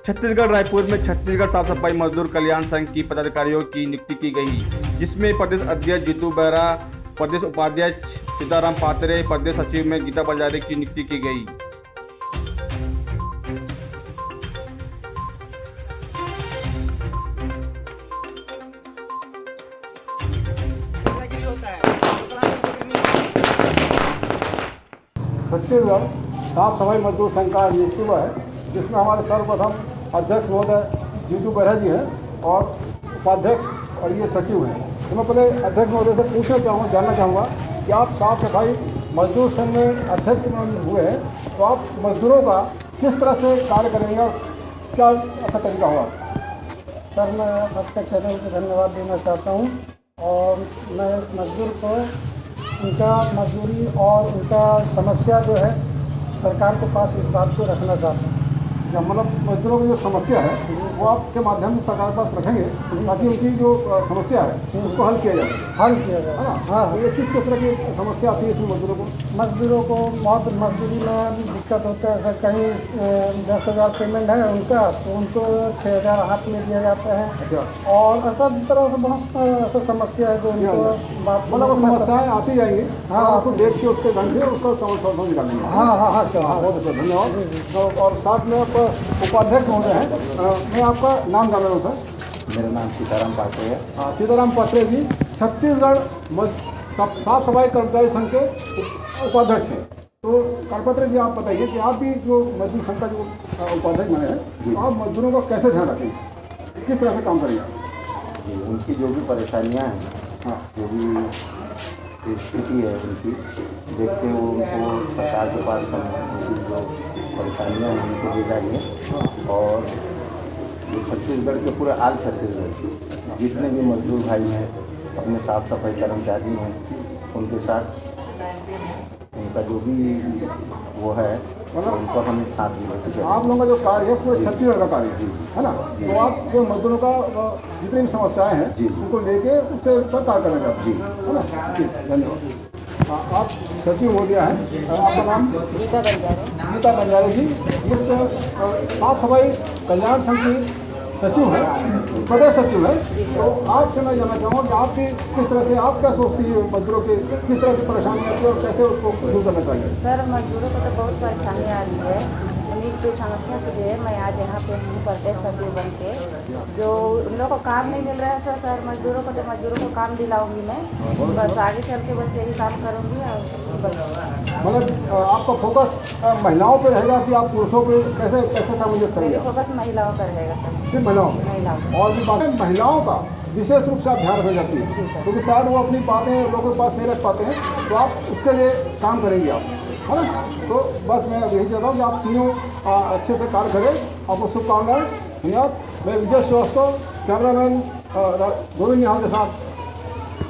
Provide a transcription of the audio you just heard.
छत्तीसगढ़ रायपुर में छत्तीसगढ़ साफ सफाई मजदूर कल्याण संघ की पदाधिकारियों की नियुक्ति की गई, जिसमें प्रदेश अध्यक्ष जीतू बेहरा, प्रदेश उपाध्यक्ष सीताराम पात्रे, प्रदेश सचिव में गीता बंजारे की नियुक्ति की गई। छत्तीसगढ़ साफ सफाई मजदूर संघ का नियुक्ति हुआ है, जिसमें हमारे सर्वप्रथम अध्यक्ष महोदय जीतू बेहरा जी हैं और उपाध्यक्ष और ये सचिव हैं। तो मैं पहले अध्यक्ष महोदय से जानना चाहूँगा कि आप साफ सफाई मजदूर संघ में अध्यक्ष हुए हैं, तो आप मजदूरों का किस तरह से कार्य करेंगे और क्या अच्छा तरीका होगा? सर, मैं आपका चैनल को धन्यवाद देना चाहता हूँ और मैं मजदूर को उनका मजदूरी और उनका समस्या जो है सरकार के पास इस बात को रखना चाहता हूँ। मतलब मजदूरों की जो समस्या है वो आपके माध्यम से सरकार के पास रखेंगे ताकि उनकी जो समस्या है उसको हल किया जाए। है ना? हाँ। ये किस तरह की समस्या आती है इसमें मजदूरों को बहुत मजदूरी में दिक्कत होता है सर। कहीं 10,000 पेमेंट है उनका, तो उनको 6,000 हाथ में दिया जाता है। अच्छा। और ऐसा तरह से बहुत ऐसा समस्या है जो उनको बात मतलब समस्याएँ आती जाएंगी। हाँ, उसको देख के उसके ढंग से उसका समाधान निकालेंगे। हाँ सर। बहुत अच्छा, धन्यवाद। और साथ में आप उपाध्यक्ष महोदय हैं, मैं आपका नाम जान रहा हूँ सर। मेरा नाम सीताराम पात्रे है। सीताराम पात्रे जी छत्तीसगढ़ साफ सफाई कर्मचारी संघ के उपाध्यक्ष हैं। तो पात्रे जी, आप बताइए कि आप भी जो मजदूर संघ का जो उपाध्यक्ष बने हैं, तो आप मजदूरों का कैसे ध्यान रखेंगे, किस तरह से काम करेंगे आप? उनकी जो भी परेशानियां हैं, हाँ, जो भी स्थिति है उनकी देखते हुए उनको सरकार के पास हम उनकी जो परेशानियां हैं उनको ले जाएंगे। और जो छत्तीसगढ़ के पूरे आल छत्तीसगढ़ जितने भी मजदूर भाई हैं, अपने साफ सफाई कर्मचारी हैं, उनके साथ उनका जो भी वो है उनको हम साथ में लेकर चलेंगे। आप लोगों का जो कार्य है पूरे छत्तीसगढ़ का कार्य जी है ना? तो आप जो मजदूरों का जितनी भी समस्याएं हैं उनको लेके उससे पर कार्य करेंगे आप? जी, है ना? ठीक, धन्यवाद। आप सचिव हो गया है, आपका नाम? गीता बंजारे। गीता बंजारे जी इस साफ सफाई कल्याण संघ की सचिव है, प्रदेश सचिव है। तो आपसे मैं जानना चाहूँगा कि आपकी किस तरह से, आप क्या सोचती है मजदूरों के किस तरह की परेशानी आती है और कैसे उसको दूर करना चाहिए? सर, मजदूरों को तो बहुत परेशानी आ रही है। उन्हीं की समस्या के लिए मैं आज यहाँ पे हूँ प्रदेश सचिव बन के। जो उन लोगों को काम नहीं मिल रहा है सर मजदूरों को, तो मजदूरों को काम दिलाऊंगी मैं। बस आगे चल के बस यही काम करूँगी और बस। मतलब आपका फोकस महिलाओं पे रहेगा कि आप पुरुषों पे कैसे सामंजस्य करेंगे? फोकस महिलाओं का रहेगा सर। सिर्फ महिलाओं पे? और भी बात महिलाओं का विशेष रूप से आप ध्यान रख जाती है, क्योंकि शायद वो अपनी बातें लोगों के पास नहीं रख पाते हैं, तो आप उसके लिए काम करेंगे आप, है ना? तो बस मैं यही चाहता हूँ कि आप तीनों अच्छे से कार्य करें। आपको शुभकामनाएं। धन्यवाद। मैं विजय श्रीवास्तव, कैमरामैन गोविंद निहाल के साथ